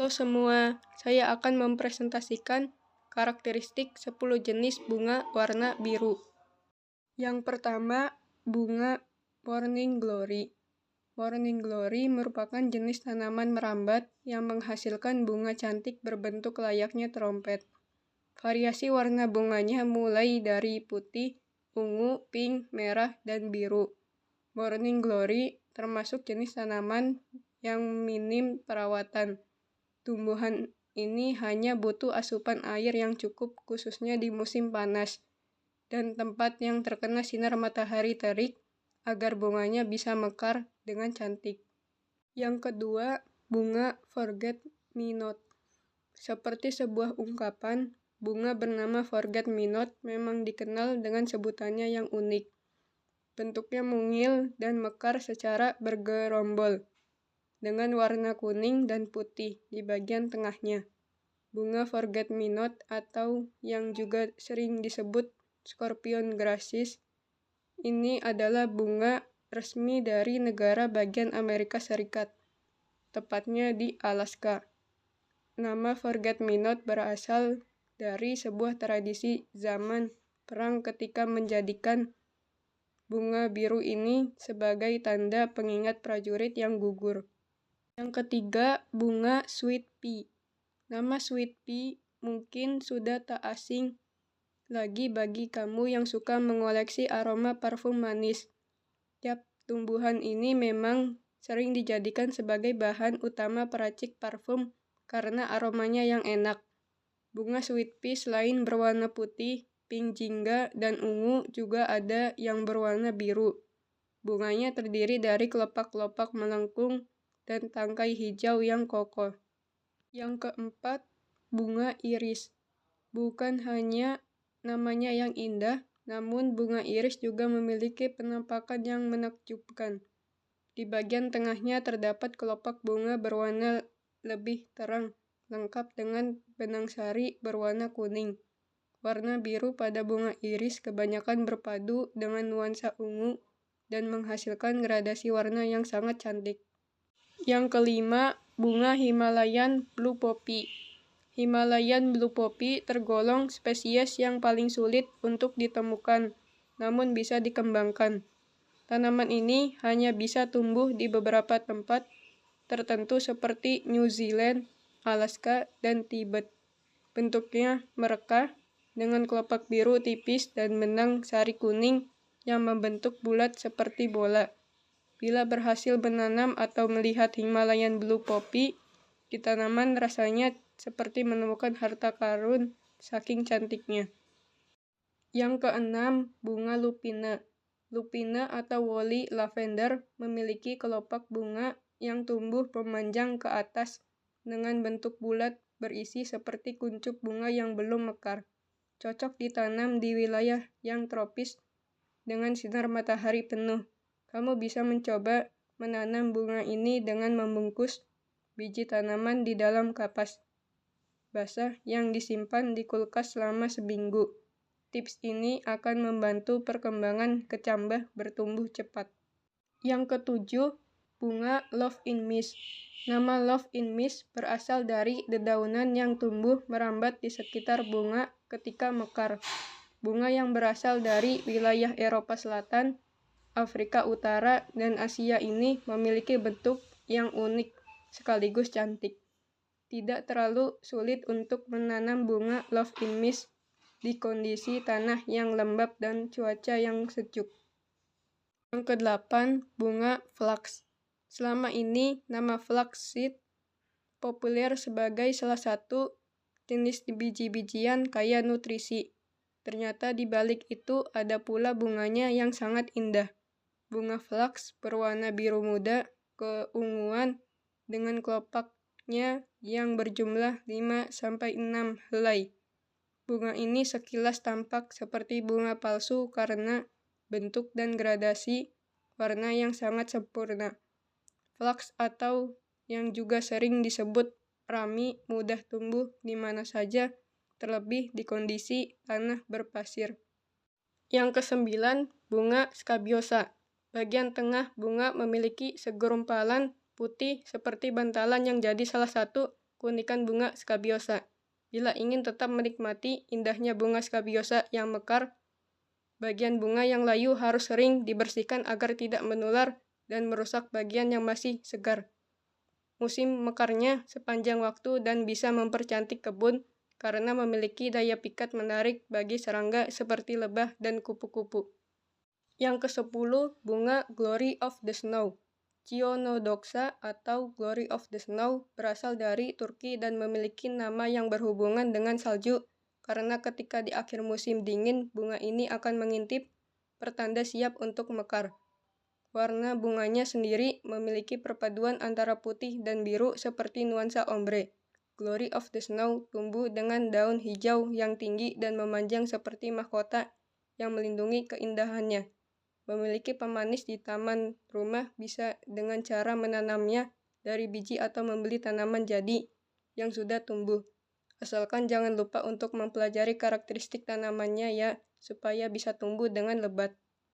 Halo semua, saya akan mempresentasikan karakteristik 10 jenis bunga warna biru. Yang pertama, bunga Morning Glory. Morning Glory merupakan jenis tanaman merambat yang menghasilkan bunga cantik berbentuk layaknya trompet. Variasi warna bunganya mulai dari putih, ungu, pink, merah, dan biru. Morning Glory termasuk jenis tanaman yang minim perawatan. Tumbuhan ini hanya butuh asupan air yang cukup khususnya di musim panas dan tempat yang terkena sinar matahari terik agar bunganya bisa mekar dengan cantik. Yang kedua, bunga Forget Me Not. Seperti sebuah ungkapan, bunga bernama Forget Me Not memang dikenal dengan sebutannya yang unik. Bentuknya mungil dan mekar secara bergerombol, dengan warna kuning dan putih di bagian tengahnya. Bunga Forget Me Not atau yang juga sering disebut Scorpion Grassis ini adalah bunga resmi dari negara bagian Amerika Serikat, tepatnya di Alaska. Nama Forget Me Not berasal dari sebuah tradisi zaman perang ketika menjadikan bunga biru ini sebagai tanda pengingat prajurit yang gugur. Yang ketiga, bunga Sweet Pea. Nama Sweet Pea mungkin sudah tak asing lagi bagi kamu yang suka mengoleksi aroma parfum manis. Tumbuhan ini memang sering dijadikan sebagai bahan utama peracik parfum karena aromanya yang enak. Bunga Sweet Pea selain berwarna putih, pink jingga, dan ungu juga ada yang berwarna biru. Bunganya terdiri dari kelopak-kelopak melengkung dan tangkai hijau yang kokoh. Yang keempat, bunga iris. Bukan hanya namanya yang indah, namun bunga iris juga memiliki penampakan yang menakjubkan. Di bagian tengahnya terdapat kelopak bunga berwarna lebih terang, lengkap dengan benang sari berwarna kuning. Warna biru pada bunga iris kebanyakan berpadu dengan nuansa ungu dan menghasilkan gradasi warna yang sangat cantik. Yang kelima, bunga Himalayan Blue Poppy. Himalayan Blue Poppy tergolong spesies yang paling sulit untuk ditemukan, namun bisa dikembangkan. Tanaman ini hanya bisa tumbuh di beberapa tempat tertentu seperti New Zealand, Alaska, dan Tibet. Bentuknya merekah, dengan kelopak biru tipis dan benang sari kuning yang membentuk bulat seperti bola. Bila berhasil menanam atau melihat Himalayan Blue Poppy di tanaman, rasanya seperti menemukan harta karun saking cantiknya. Yang keenam, bunga Lupina. Lupina atau woolly lavender memiliki kelopak bunga yang tumbuh memanjang ke atas dengan bentuk bulat berisi seperti kuncup bunga yang belum mekar. Cocok ditanam di wilayah yang tropis dengan sinar matahari penuh. Kamu bisa mencoba menanam bunga ini dengan membungkus biji tanaman di dalam kapas basah yang disimpan di kulkas selama seminggu. Tips ini akan membantu perkembangan kecambah bertumbuh cepat. Yang ketujuh, bunga Love in Mist. Nama Love in Mist berasal dari dedaunan yang tumbuh merambat di sekitar bunga ketika mekar. Bunga yang berasal dari wilayah Eropa Selatan, Afrika Utara, dan Asia ini memiliki bentuk yang unik sekaligus cantik. Tidak terlalu sulit untuk menanam bunga Love in Mist di kondisi tanah yang lembab dan cuaca yang sejuk. Yang kedelapan, bunga Flax. Selama ini, nama flaxseed populer sebagai salah satu jenis biji-bijian kaya nutrisi. Ternyata di balik itu ada pula bunganya yang sangat indah. Bunga flax berwarna biru muda keunguan dengan kelopaknya yang berjumlah 5-6 helai. Bunga ini sekilas tampak seperti bunga palsu karena bentuk dan gradasi warna yang sangat sempurna. Flax atau yang juga sering disebut rami mudah tumbuh di mana saja, terlebih di kondisi tanah berpasir. Yang kesembilan, bunga Scabiosa. Bagian tengah bunga memiliki segumpalan putih seperti bantalan yang jadi salah satu keunikan bunga skabiosa. Bila ingin tetap menikmati indahnya bunga skabiosa yang mekar, bagian bunga yang layu harus sering dibersihkan agar tidak menular dan merusak bagian yang masih segar. Musim mekarnya sepanjang waktu dan bisa mempercantik kebun karena memiliki daya pikat menarik bagi serangga seperti lebah dan kupu-kupu. Yang ke-10, bunga Glory of the Snow. Chionodoxa atau Glory of the Snow berasal dari Turki dan memiliki nama yang berhubungan dengan salju karena ketika di akhir musim dingin bunga ini akan mengintip pertanda siap untuk mekar. Warna bunganya sendiri memiliki perpaduan antara putih dan biru seperti nuansa ombre. Glory of the Snow tumbuh dengan daun hijau yang tinggi dan memanjang seperti mahkota yang melindungi keindahannya. Memiliki pemanis di taman rumah bisa dengan cara menanamnya dari biji atau membeli tanaman jadi yang sudah tumbuh. Asalkan jangan lupa untuk mempelajari karakteristik tanamannya ya, supaya bisa tumbuh dengan lebat.